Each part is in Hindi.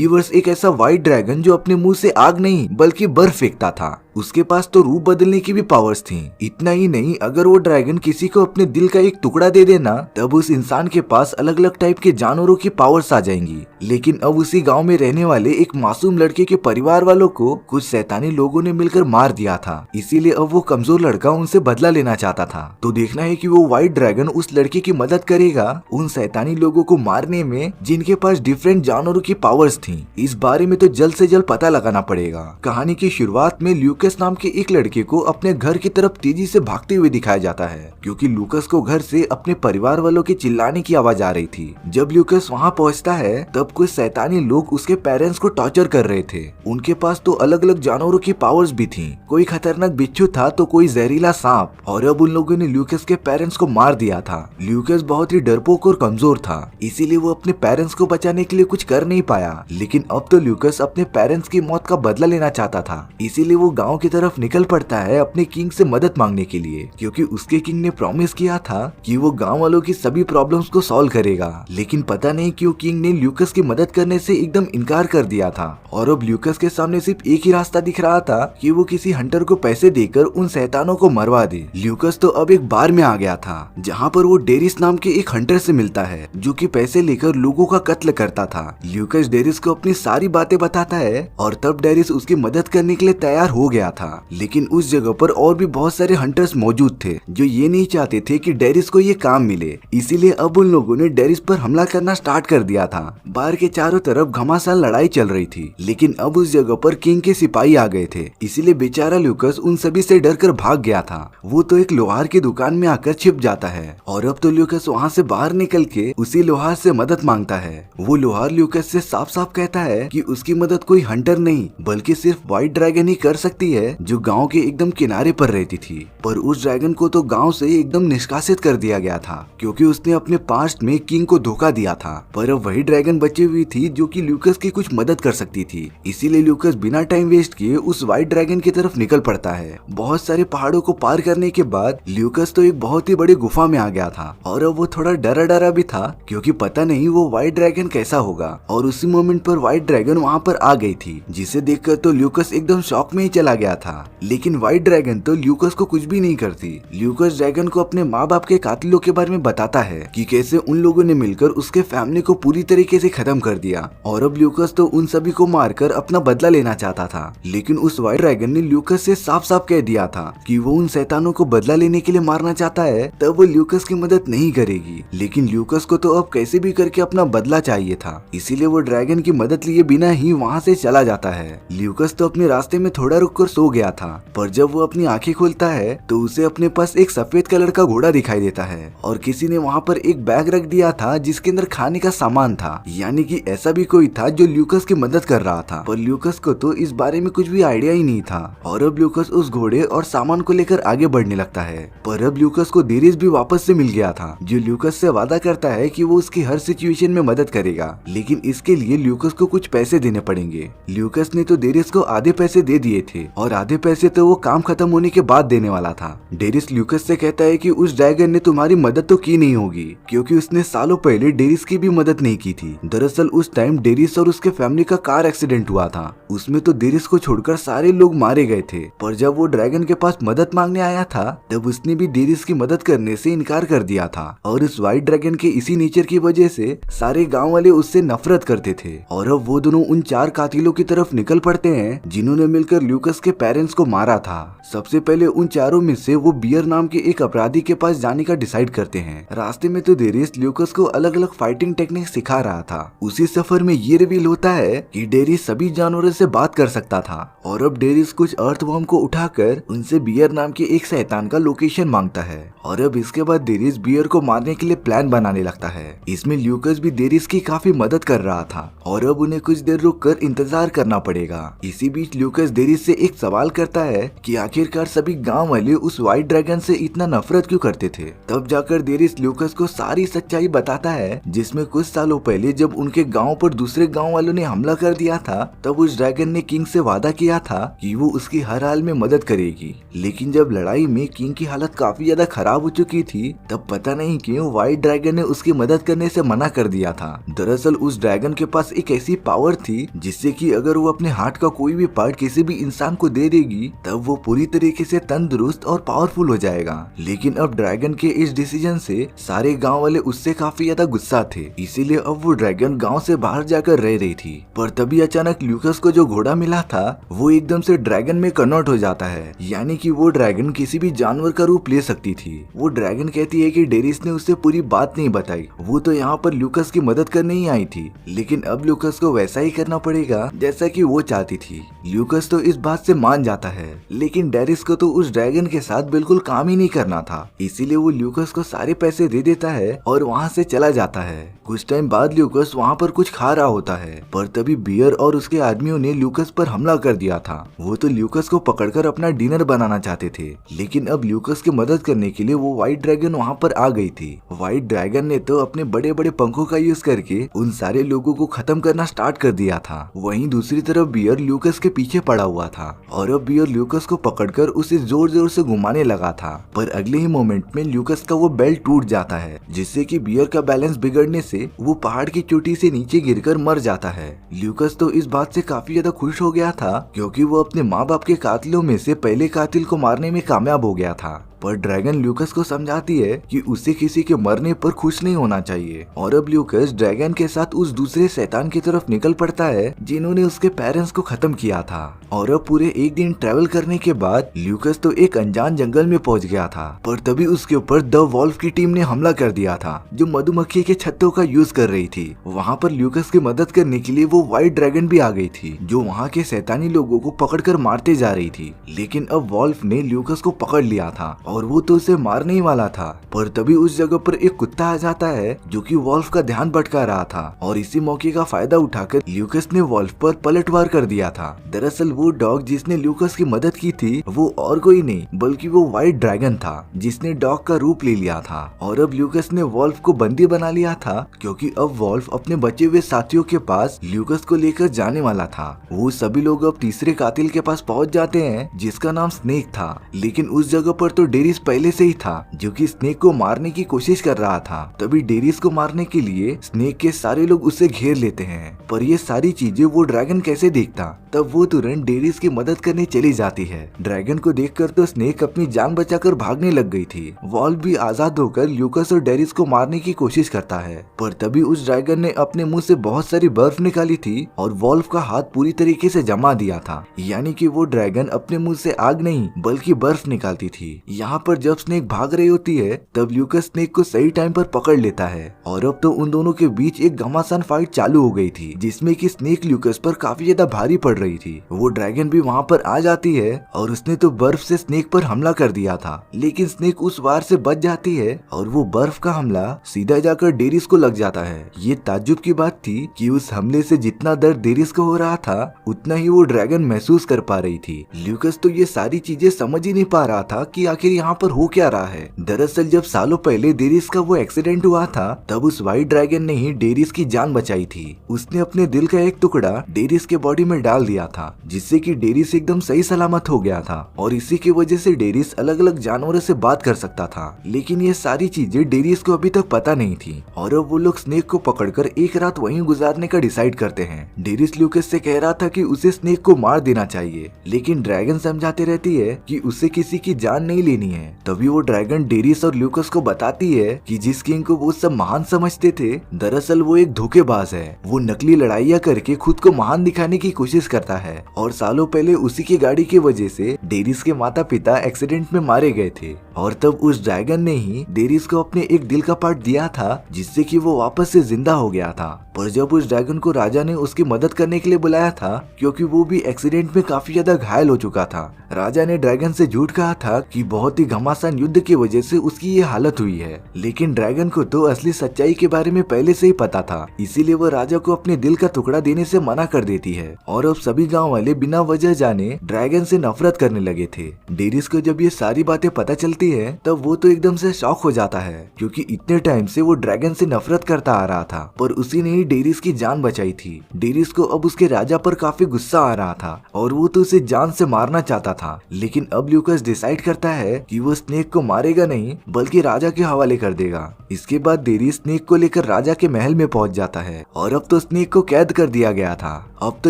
बीवर्स एक ऐसा व्हाइट ड्रैगन जो अपने मुंह से आग नहीं बल्कि बर्फ फेंकता था। उसके पास तो रूप बदलने की भी पावर्स थी। इतना ही नहीं, अगर वो ड्रैगन किसी को अपने दिल का एक टुकड़ा दे देना तब उस इंसान के पास अलग अलग टाइप के जानवरों की पावर्स आ जाएंगी। लेकिन अब उसी गांव में रहने वाले एक मासूम लड़के के परिवार वालों को कुछ शैतानी लोगों ने मिलकर मार दिया था। इसीलिए अब वो कमजोर लड़का उनसे बदला लेना चाहता था। तो देखना है कि वो व्हाइट ड्रैगन उस लड़के की मदद करेगा उन शैतानी लोगों को मारने में जिनके पास डिफरेंट जानवरों की पावर्स थी। इस बारे में तो जल्द से जल्द पता लगाना पड़ेगा। कहानी की शुरुआत में ल्यूकस नाम के एक लड़के को अपने घर की तरफ तेजी से भागते हुए दिखाया जाता है, क्योंकि ल्यूकस को घर से अपने परिवार वालों के चिल्लाने की आवाज आ रही थी। जब ल्यूकस वहां पहुंचता है तब कुछ शैतानी लोग उसके पेरेंट्स को टॉर्चर कर रहे थे। उनके पास तो अलग अलग जानवरों की पावर्स भी थी। कोई खतरनाक बिच्छू था तो कोई जहरीला सांप, और अब उन लोगों ने ल्यूकस के पेरेंट्स को मार दिया था। ल्यूकस बहुत ही डरपोक और कमजोर था, इसीलिए वो अपने पेरेंट्स को बचाने के लिए कुछ कर नहीं पाया। लेकिन अब तो ल्यूकस अपने पेरेंट्स की मौत का बदला लेना चाहता था, इसीलिए वो गाँव की तरफ निकल पड़ता है अपने किंग से मदद मांगने के लिए, क्योंकि उसके किंग ने प्रॉमिस किया था कि वो गांव वालों की सभी प्रॉब्लम्स को सॉल्व करेगा। लेकिन पता नहीं क्यों किंग ने ल्यूकस की मदद करने से एकदम इनकार कर दिया था, और अब ल्यूकस के सामने सिर्फ एक ही रास्ता दिख रहा था कि वो किसी हंटर को पैसे देकर उन शैतानों को मरवा दे। ल्यूकस तो अब एक बार में आ गया था जहाँ पर वो डेरिस नाम के एक हंटर से मिलता है जो कि पैसे लेकर लोगों का कत्ल करता था। ल्यूकस डेरिस को अपनी सारी बातें बताता है और तब डेरिस उसकी मदद करने के लिए तैयार हो गया था। लेकिन उस जगह पर और भी बहुत सारे हंटर्स मौजूद थे जो ये नहीं चाहते थे कि डेरिस को ये काम मिले, इसीलिए अब उन लोगों ने डेरिस पर हमला करना स्टार्ट कर दिया था। बार के चारों तरफ घमासान लड़ाई चल रही थी, लेकिन अब उस जगह पर किंग के सिपाही आ गए थे, इसीलिए बेचारा ल्यूकस उन सभी से डरकर भाग गया था। वो तो एक लोहार की दुकान में आकर छिप जाता है, और अब तो ल्यूकस वहाँ से बाहर निकल के उसी लोहार से मदद मांगता है। वो लोहार ल्यूकस से साफ साफ कहता है कि उसकी मदद कोई हंटर नहीं बल्कि सिर्फ व्हाइट ड्रैगन ही कर सकती है जो गाँव के एकदम किनारे पर रहती थी। पर उस ड्रैगन को तो गांव से एकदम निष्कासित कर दिया गया था, क्योंकि उसने अपने पास्ट में किंग को धोखा दिया था। पर अब वही ड्रैगन बची हुई थी जो कि ल्यूकस की कुछ मदद कर सकती थी, इसीलिए ल्यूकस बिना टाइम वेस्ट किए उस व्हाइट ड्रैगन की तरफ निकल पड़ता है। बहुत सारे पहाड़ों को पार करने के बाद ल्यूकस तो एक बहुत ही बड़ी गुफा में आ गया था, और अब वो थोड़ा डरा डरा भी था क्योंकि पता नहीं वो व्हाइट ड्रैगन कैसा होगा। और उसी मोमेंट पर व्हाइट ड्रैगन वहाँ पर आ गई थी, जिसे देखकर तो ल्यूकस एकदम शॉक में ही चला गया था। लेकिन व्हाइट ड्रैगन तो ल्यूकस को कुछ भी नहीं करती। ल्यूकस ड्रैगन को अपने माँ बाप के कातिलों के बारे में बताता है कि कैसे उन लोगों ने मिलकर उसके फैमिली को पूरी तरीके से खत्म कर दिया, और अब ल्यूकस तो उन सभी को मारकर अपना बदला लेना चाहता था। लेकिन उस व्हाइट ड्रैगन ने ल्यूकस से साफ साफ कह दिया था कि वो उन शैतानों को बदला लेने के लिए मारना चाहता है, तब वो ल्यूकस की मदद नहीं करेगी। लेकिन ल्यूकस को तो अब कैसे भी करके अपना बदला चाहिए था, इसीलिए वो ड्रैगन की मदद लिए बिना ही वहाँ से चला जाता है। ल्यूकस तो अपने रास्ते में थोड़ा रुककर सो गया था, पर जब वो अपनी आंखें खोलता है तो उसे अपने पास एक सफेद कलर का घोड़ा दिखाई देता है, और किसी ने वहाँ पर एक बैग रख दिया था जिसके अंदर खाने का सामान था। यानी कि ऐसा भी कोई था जो ल्यूकस की मदद कर रहा था, पर ल्यूकस को तो इस बारे में कुछ भी आइडिया ही नहीं था। और अब ल्यूकस उस घोड़े और सामान को लेकर आगे बढ़ने लगता है। पर अब ल्यूकस को डेरिस भी वापस से मिल गया था, जो ल्यूकस से वादा करता है कि वो उसकी हर सिचुएशन में मदद करेगा, लेकिन इसके लिए ल्यूकस को कुछ पैसे देने पड़ेंगे। ल्यूकस ने तो डेरिस को आधे पैसे दे दिए थे, और आधे पैसे तो वो काम खत्म होने के बाद देने वाला था। डेरिस ल्यूकस से कहता है कि उस ड्रैगन ने तुम्हारी मदद तो की नहीं होगी, क्योंकि उसने सालों पहले डेरिस की भी मदद नहीं की थी। दरअसल उस टाइम डेरिस और उसके फैमिली का कार एक्सीडेंट हुआ था, उसमें तो डेरिस को छोड़कर सारे लोग मारे गए थे। पर जब वो ड्रैगन के पास मदद मांगने आया था तब उसने भी डेरिस की मदद करने से इनकार कर दिया था, और इस व्हाइट ड्रैगन के इसी नेचर की वजह से सारे गाँव वाले उससे नफरत करते थे। और अब वो दोनों उन 4 कातिलों की तरफ निकल पड़ते हैं जिन्होंने मिलकर ल्यूकस के पेरेंट्स को मारा था। सबसे पहले उन चारों में से वो बियर नाम के एक अपराधी के पास जाने का डिसाइड करते हैं। रास्ते में तो डेरिस ल्यूकस को अलग अलग फाइटिंग टेक्निक सिखा रहा था। उसी सफर में ये रिवील होता है कि डेरिस सभी जानवरों से बात कर सकता था, और अब डेरिस कुछ अर्थवर्म को उठाकर उनसे बियर नाम के एक शैतान का लोकेशन मांगता है, और अब इसके बाद डेरिस बियर को मारने के लिए प्लान बनाने लगता है। इसमें ल्यूकस भी डेरिस की काफी मदद कर रहा था, और अब उन्हें कुछ देर रुककर इंतजार करना पड़ेगा। इसी बीच ल्यूकस डेरिस से एक सवाल करता है कि आखिरकार सभी गांव वाले उस व्हाइट ड्रैगन से इतना नफरत क्यों करते थे। तब जाकर डेरिस ल्यूकस को सारी सच्चाई बताता है, जिसमें कुछ सालों पहले जब उनके गांव पर दूसरे गांव वालों ने हमला कर दिया था तब उस ड्रैगन ने किंग से वादा किया था कि वो उसकी हर हाल में मदद करेगी। लेकिन जब लड़ाई में किंग की हालत काफी ज्यादा खराब खराब हो चुकी थी, तब पता नहीं क्यों व्हाइट ड्रैगन ने उसकी मदद करने से मना कर दिया था। दरअसल उस ड्रैगन के पास एक ऐसी पावर थी जिससे कि अगर वो अपने हार्ट का कोई भी पार्ट किसी भी इंसान को दे देगी तब वो पूरी तरीके से तंदुरुस्त और पावरफुल हो जाएगा। लेकिन अब ड्रैगन के इस डिसीजन से सारे गांव वाले उससे काफी ज्यादा गुस्सा थे, इसीलिए अब वो ड्रैगन गांव से बाहर जाकर रह रही थी। पर तभी अचानक ल्यूकस को जो घोड़ा मिला था वो एकदम से ड्रैगन में कन्वर्ट हो जाता है, यानी कि वो ड्रैगन किसी भी जानवर का रूप ले सकती थी। वो ड्रैगन कहती है कि डेरिस ने उससे पूरी बात नहीं बताई, वो तो यहाँ पर ल्यूकस की मदद करने ही आई थी, लेकिन अब ल्यूकस को वैसा ही करना पड़ेगा जैसा कि वो चाहती थी। ल्यूकस तो इस बात से मान जाता है, लेकिन डेरिस को तो उस ड्रैगन के साथ बिल्कुल काम ही नहीं करना था, इसीलिए वो ल्यूकस को सारे पैसे दे देता है और वहाँ से चला जाता है। कुछ टाइम बाद ल्यूकस वहाँ पर कुछ खा रहा होता है, पर तभी बियर और उसके आदमियों ने ल्यूकस पर हमला कर दिया था। वो तो ल्यूकस को पकड़कर अपना डिनर बनाना चाहते थे, लेकिन अब ल्यूकस की मदद करने के लिए वो व्हाइट ड्रैगन वहाँ पर आ गई थी। व्हाइट ड्रैगन ने तो अपने बड़े बड़े पंखों का यूज करके उन सारे लोगों को खत्म करना स्टार्ट कर दिया था। वहीं दूसरी तरफ बियर ल्यूकस के पीछे पड़ा हुआ था और अब बियर ल्यूकस को पकड़कर उसे जोर जोर से घुमाने लगा था, पर अगले ही मोमेंट में ल्यूकस का वो बेल्ट टूट जाता है, जिससे कि बियर का बैलेंस बिगड़ने से वो पहाड़ की चोटी से नीचे गिरकर मर जाता है। ल्यूकस तो इस बात से काफी ज्यादा खुश हो गया था, क्योंकि वो अपने माँ बाप के कातिलों में से पहले कातिल को मारने में कामयाब हो गया था। पर ड्रैगन ल्यूकस को समझाती है कि उसे किसी के मरने पर खुश नहीं होना चाहिए, और अब ल्यूकस ड्रैगन के साथ उस दूसरे शैतान की तरफ निकल पड़ता है जिन्होंने उसके पेरेंट्स को खत्म किया था। और अब पूरे एक दिन ट्रेवल करने के बाद ल्यूकस तो एक अनजान जंगल में पहुंच गया था, पर तभी उसके ऊपर द वॉल्फ की टीम ने हमला कर दिया था, जो मधुमक्खी के छत्तों का यूज कर रही थी। वहाँ पर ल्यूकस की मदद करने के लिए वो व्हाइट ड्रैगन भी आ गई थी, जो वहाँ के शैतानी लोगों को पकड़कर मारते जा रही थी। लेकिन अब वॉल्फ ने ल्यूकस को पकड़ लिया था और वो तो उसे मारने ही वाला था, पर तभी उस जगह पर एक कुत्ता आ जाता है जो कि वॉल्फ का ध्यान भटका रहा था, और इसी मौके का फायदा उठाकर ल्यूकस ने वॉल्फ पर पलटवार कर दिया था। दरअसल वो डॉग जिसने ल्यूकस की मदद की थी वो और कोई नहीं बल्कि वो व्हाइट ड्रैगन था, जिसने डॉग का रूप ले लिया था। और अब ल्यूकस ने वॉल्फ को बंदी बना लिया था, क्योंकि अब वॉल्फ अपने बचे हुए साथियों के पास ल्यूकस को लेकर जाने वाला था। वो सभी लोग अब तीसरे कातिल के पास पहुंच जाते हैं जिसका नाम स्नेक था, लेकिन उस जगह पर तो डेरिस पहले से ही था जो कि स्नेक को मारने की कोशिश कर रहा था। तभी डेरिस को मारने के लिए स्नेक के सारे लोग उसे घेर लेते हैं, पर ये सारी चीजें वो ड्रैगन कैसे देखता, तब वो तुरंत डेरिस की मदद करने चली जाती है। ड्रैगन को देखकर तो स्नेक अपनी जान बचाकर भागने लग गई थी। वॉल्फ भी आजाद होकर ल्यूकस और डेरिस को मारने की कोशिश करता है, पर तभी उस ड्रैगन ने अपने मुंह से बहुत सारी बर्फ निकाली थी और वॉल्फ का हाथ पूरी तरीके से जमा दिया था, यानी कि वो ड्रैगन अपने मुंह से आग नहीं बल्कि बर्फ निकालती थी। यहाँ पर जब स्नेक भाग रही होती है तब ल्यूकस स्नेक को सही टाइम पर पकड़ लेता है, और अब तो उन दोनों के बीच एक घमासान फाइट चालू हो गई थी, जिसमें कि स्नेक ल्यूकस पर काफी ज्यादा भारी पड़ रही थी। वो ड्रैगन भी वहाँ पर आ जाती है और उसने तो बर्फ से स्नेक पर हमला कर दिया था, लेकिन स्नेक उस वार से बच जाती है और वो बर्फ का हमला सीधा जाकर डेरिस को लग जाता है। ये ताज्जुब की बात थी कि उस हमले से जितना दर्द डेरिस को हो रहा था उतना ही वो ड्रैगन महसूस कर पा रही थी। ल्यूकस तो ये सारी चीजें समझ ही नहीं पा रहा था कि आखिर यहाँ पर हो क्या रहा है। दरअसल जब सालों पहले डेरिस का वो एक्सीडेंट हुआ था तब उस व्हाइट ड्रैगन ने ही डेरिस की जान बचाई थी। उसने अपने दिल का एक टुकड़ा डेरिस के बॉडी में डाल दिया था, जिससे कि डेरिस एकदम सही सलामत हो गया था, और इसी की वजह से डेरिस अलग अलग जानवरों से बात कर सकता था। लेकिन ये सारी चीजें डेरिस को अभी तक पता नहीं थी, और अब वो लोग स्नेक को पकड़कर एक रात वहीं गुजारने का डिसाइड करते हैं। डेरिस ल्यूकस से कह रहा था कि उसे स्नेक को मार देना चाहिए, लेकिन ड्रैगन समझाते रहती है कि उसे किसी की जान नहीं लेनी है। तभी वो ड्रैगन डेरिस और ल्यूकस को बताती है कि जिस किंग को वो सब महान समझते थे दरअसल वो एक धोखेबाज है। वो नकली लड़ाइयाँ करके खुद को महान दिखाने की कोशिश करता है, और सालों पहले उसी की गाड़ी की वजह से डेरिस के माता पिता एक्सीडेंट में मारे गए थे, और तब उस ड्रैगन ने ही डेरिस को अपने एक दिल का पार्ट दिया था जिससे कि वो वापस से जिंदा हो गया था। पर जब उस ड्रैगन को राजा ने उसकी मदद करने के लिए बुलाया था, क्योंकि वो भी एक्सीडेंट में काफी ज्यादा घायल हो चुका था, राजा ने ड्रैगन से झूठ कहा था कि बहुत ही घमासान युद्ध की वजह से उसकी ये हालत हुई है। लेकिन ड्रैगन को तो असली सच्चाई के बारे में पहले से ही पता था, इसीलिए वो राजा को अपने दिल का टुकड़ा देने से मना कर देती है। और अब सभी गांव वाले बिना वजह जाने ड्रैगन से नफरत करने लगे थे। डेरिस को जब ये सारी बातें पता चलती है तब वो तो एकदम से शॉक हो जाता है, क्योंकि इतने टाइम से वो ड्रैगन से नफरत करता आ रहा था, पर उसी ने ही डेरिस की जान बचाई थी। डेरिस को अब उसके राजा पर काफी गुस्सा आ रहा था और वो तो उसे जान से मारना चाहता था, लेकिन अब ल्यूकस डिसाइड करता है कि वो स्नेक को मारेगा नहीं बल्कि राजा के हवाले कर देगा। इसके बाद डेरिस स्नेक को लेकर राजा के महल में पहुंच जाता है और अब तो स्नेक को कैद कर दिया गया था। अब तो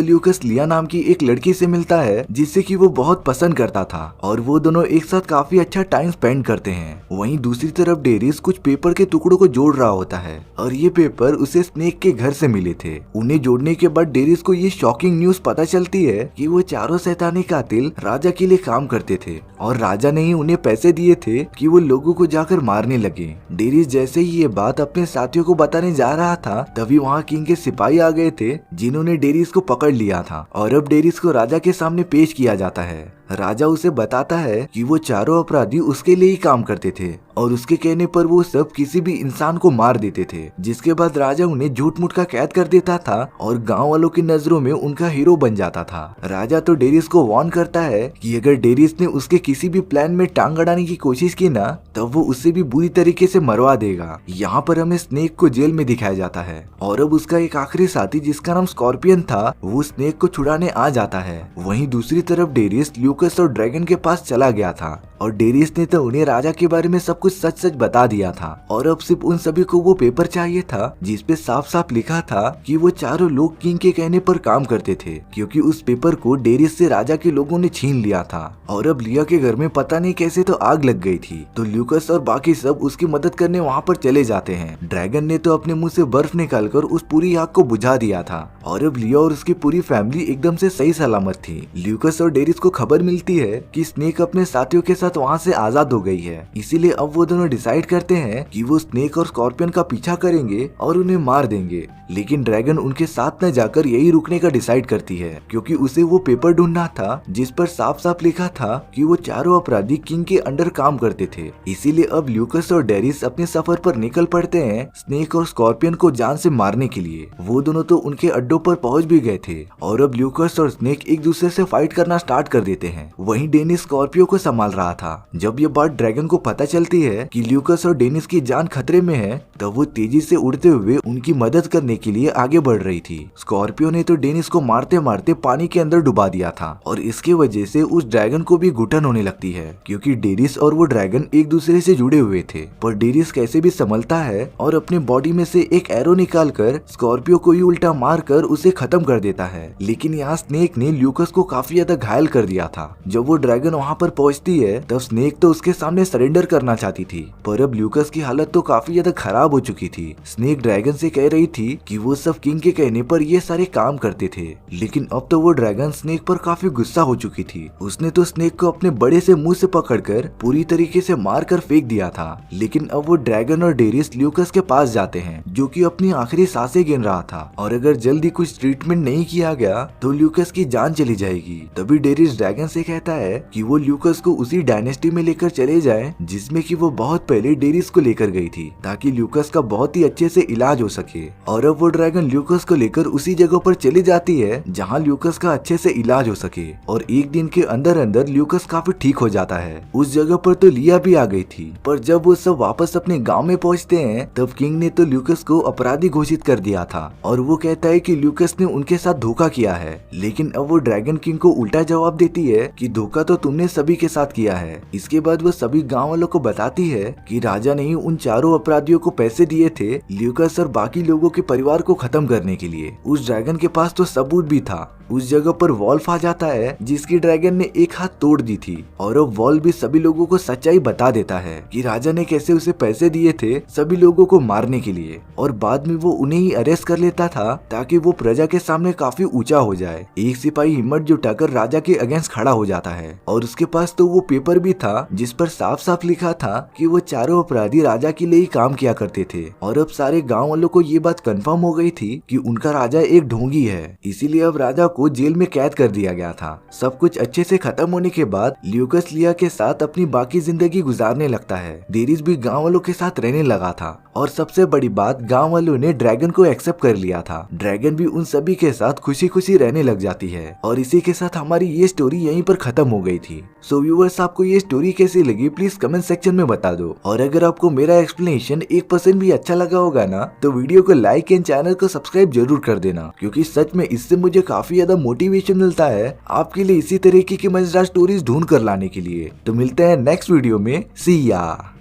ल्यूकस लिया नाम की एक लड़की से मिलता है जिससे कि वो बहुत पसंद करता था और वो दोनों एक साथ काफी अच्छा टाइम स्पेंड करते हैं। वहीं दूसरी तरफ डेरिस कुछ पेपर के टुकड़ों को जोड़ रहा होता है और ये पेपर उसे स्नेक के घर से मिले थे। उन्हें जोड़ने के बाद डेरिस को ये शॉकिंग न्यूज पता चलती है कि वो चारों शैतानी कातिल राजा के लिए काम करते थे और राजा ने ही उन्हें पैसे दिए थे कि वो लोगों को जाकर मारने लगे। डेरिस जैसे ही ये बात अपने साथियों को बताने जा रहा था तभी वहाँ किंग के सिपाही आ गए थे जिन्होंने डेरिस को पकड़ लिया था और अब डेरिस को राजा के सामने पेश किया जाता है। राजा उसे बताता है कि वो चारों अपराधी उसके लिए ही काम करते थे और उसके कहने पर वो सब किसी भी इंसान को मार देते थे, जिसके बाद राजा उन्हें झूठ मूठ का कैद कर देता था और गांव वालों की नजरों में उनका हीरो बन जाता था। राजा तो डेरिस को वार्न करता है कि अगर डेरिस ने उसके किसी भी प्लान में टांग अड़ाने की कोशिश की ना तब वो उससे भी बुरी तरीके से मरवा देगा। यहाँ पर हमें स्नेक को जेल में दिखाया जाता है और अब उसका एक आखिरी साथी जिसका नाम स्कॉर्पियन था वो स्नेक को छुड़ाने आ जाता है। वहीं दूसरी तरफ डेरिस ल्यूकस और ड्रैगन के पास चला गया था और डेरिस ने तो उन्हें राजा के बारे में सब कुछ सच सच बता दिया था और अब सिर्फ उन सभी को वो पेपर चाहिए था जिसपे साफ साफ लिखा था कि वो चारों लोग किंग के कहने पर काम करते थे, क्योंकि उस पेपर को डेरिस से राजा के लोगों ने छीन लिया था। और अब लिया के घर में पता नहीं कैसे तो आग लग गई थी, तो ल्यूकस और बाकी सब उसकी मदद करने वहाँ पर चले जाते हैं। ड्रैगन ने तो अपने मुंह से बर्फ निकालकर उस पूरी आग को बुझा दिया था और अब लिया और उसकी पूरी फैमिली एकदम से सही सलामत थी। ल्यूकस और डेरिस को खबर मिलती है कि स्नेक अपने साथियों के साथ वहाँ से आजाद हो गई है, इसीलिए अब वो दोनों डिसाइड करते हैं कि वो स्नेक और स्कॉर्पियन का पीछा करेंगे और उन्हें मार देंगे। लेकिन ड्रैगन उनके साथ न जाकर यही रुकने का डिसाइड करती है, क्योंकि उसे वो पेपर ढूंढना था जिस पर साफ साफ लिखा था कि वो चारों अपराधी किंग के अंडर काम करते थे। इसीलिए अब ल्यूकस और डेरिस अपने सफर पर निकल पड़ते हैं स्नेक और स्कॉर्पियन को जान से मारने के लिए। वो दोनों तो उनके अड्डों पर पहुंच भी गए थे और अब ल्यूकस और स्नेक एक दूसरे से फाइट करना स्टार्ट कर देते हैं। वहीं डेनिस स्कॉर्पियो को संभाल रहा था। जब ये बात ड्रैगन को पता चलती है कि ल्यूकस और डेनिस की जान खतरे में है तब वो तेजी से उड़ते हुए उनकी मदद करने के लिए आगे बढ़ रही थी। स्कॉर्पियो ने तो डेनिस को मारते मारते पानी के अंदर डुबा दिया था और इसके वजह से उस ड्रैगन को भी घुटन होने लगती है, क्योंकि डेनिस और वो ड्रैगन एक दूसरे से जुड़े हुए थे। पर डेनिस कैसे भी संभलता है और अपने बॉडी में से एक एरो निकाल कर स्कॉर्पियो को ही उल्टा मार कर उसे खत्म कर देता है। लेकिन यहाँ स्नेक ने ल्यूकस को काफी ज्यादा घायल कर दिया था। जब वो ड्रैगन वहाँ पर पहुँचती है तब स्नेक तो उसके सामने सरेंडर करना चाहती थी, पर अब ल्यूकस की हालत तो काफी ज्यादा खराब हो चुकी थी। स्नेक ड्रैगन से कह रही थी कि वो सब किंग के कहने पर ये सारे काम करते थे, लेकिन अब तो वो ड्रैगन स्नेक पर काफी गुस्सा हो चुकी थी। उसने तो स्नेक को अपने बड़े से मुंह से पकड़कर पूरी तरीके से मार कर फेंक दिया था। लेकिन अब वो ड्रैगन और डेरिस ल्यूकस के पास जाते हैं जो कि अपनी आखिरी सांसें गिन रहा था और अगर जल्दी कुछ ट्रीटमेंट नहीं किया गया तो ल्यूकस की जान चली जाएगी। तभी डेरिस ड्रैगन से कहता है कि वो ल्यूकस को उसी डायनेस्टी में लेकर चले जाए जिसमें कि वो बहुत पहले डेरिस को लेकर गई थी, ताकि ल्यूकस का बहुत ही अच्छे से इलाज हो सके। और अब वो ड्रैगन ल्यूकस को लेकर उसी जगह पर चली जाती है जहाँ ल्यूकस का अच्छे से इलाज हो सके और एक दिन के अंदर अंदर ल्यूकस काफी ठीक हो जाता है। उस जगह पर तो लिया भी आ गई थी, पर जब वो सब वापस अपने गांव में पहुंचते हैं तब किंग ने तो ल्यूकस को अपराधी घोषित कर दिया था और वो कहता है कि ल्यूकस ने उनके साथ धोखा किया है। लेकिन अब वो ड्रैगन किंग को उल्टा जवाब देती है कि धोखा तो तुमने सभी के साथ किया है। इसके बाद वो सभी गाँव वालों को बताती है कि राजा ने ही उन चारों अपराधियों को पैसे दिए थे ल्यूकस और बाकी लोगों के परिवार को खत्म करने के लिए। उस ड्रैगन के पास तो सबूत भी था। उस जगह पर वॉल्फ आ जाता है जिसकी ड्रैगन ने एक हाथ तोड़ दी थी और अब वॉल्फ भी सभी लोगों को सच्चाई बता देता है कि राजा ने कैसे उसे पैसे दिए थे सभी लोगों को मारने के लिए और बाद में वो उन्हें ही अरेस्ट कर लेता था ताकि वो प्रजा के सामने काफी ऊंचा हो जाए। एक सिपाही हिम्मत जुटाकर राजा के अगेंस्ट खड़ा हो जाता है और उसके पास तो वो पेपर भी था जिस पर साफ साफ लिखा था कि वो चारों अपराधी राजा के लिए ही काम किया करते थे और अब सारे गाँव वालों को ये बात कन्फर्म हो गई थी कि उनका राजा एक ढोंगी है। इसीलिए अब राजा को जेल में कैद कर दिया गया था। सब कुछ अच्छे से खत्म होने के बाद ल्यूकस लिया के साथ अपनी बाकी जिंदगी गुजारने लगता है। डेरिस भी गांव वालों के साथ रहने लगा था और सबसे बड़ी बात, गांव वालों ने ड्रैगन को एक्सेप्ट कर लिया था। ड्रैगन भी उन सभी के साथ खुशी खुशी रहने लग जाती है। और इसी के साथ हमारी ये स्टोरी यहीं पर खत्म हो गई थी। सो व्यूअर्स, आपको ये स्टोरी कैसी लगी प्लीज कमेंट सेक्शन में बता दो। और अगर आपको मेरा एक्सप्लेनेशन 1% भी अच्छा लगा होगा ना, तो वीडियो को लाइक एंड चैनल को सब्सक्राइब जरूर कर देना, क्योंकि सच में इससे मुझे काफी ज्यादा मोटिवेशन मिलता है आपके लिए इसी तरीके की मजेदार स्टोरीज ढूंढ कर लाने के लिए। तो मिलते हैं नेक्स्ट वीडियो में। सी या।